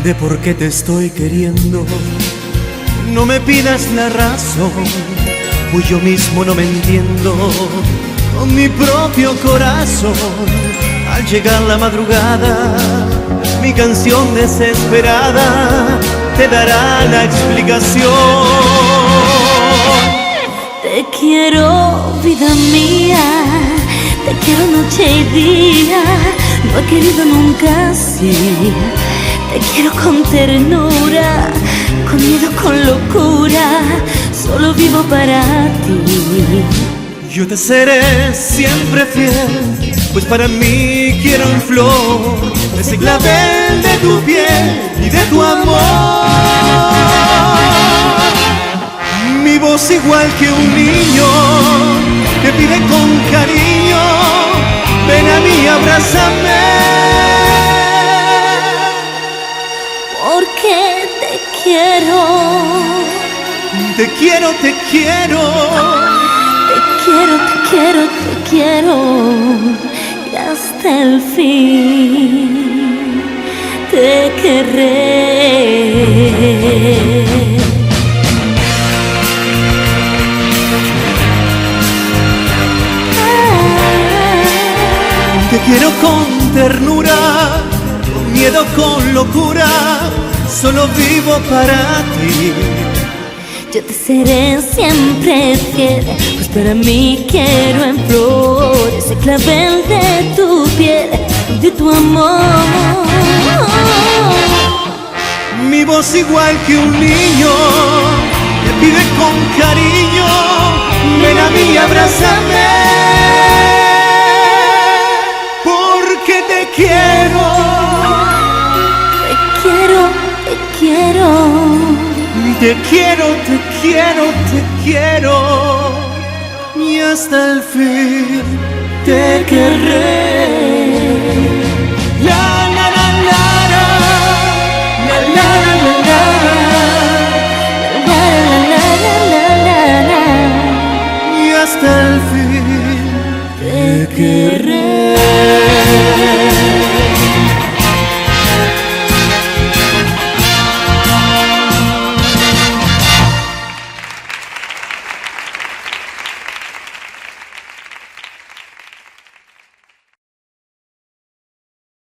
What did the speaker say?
de por qué te estoy queriendo. No me pidas la razón, pues yo mismo no me entiendo. Con mi propio corazón, al llegar la madrugada, mi canción desesperada te dará la explicación. Te quiero, vida mía, te quiero noche y día. No he querido nunca así. Te quiero con ternura, con miedo, con locura. Solo vivo para ti. Yo te seré siempre fiel, pues para mí quiero en flor ese clavel de tu piel y de tu amor. Mi voz igual que un niño te pide con cariño, ven a mí, abrázame. Porque te quiero. Te quiero, te quiero. Te quiero, te quiero, te quiero. Y hasta el fin te querré. Te quiero con ternura, con miedo, con locura, solo vivo para ti. Yo te seré siempre fiel, pues para mí quiero en flor ese clavel de tu piel, de tu amor. Mi voz igual que un niño te pide con cariño, ven a mí, abrázame. Porque te quiero. Te quiero, te quiero. Te quiero, te quiero, te quiero. Y hasta el fin te querré.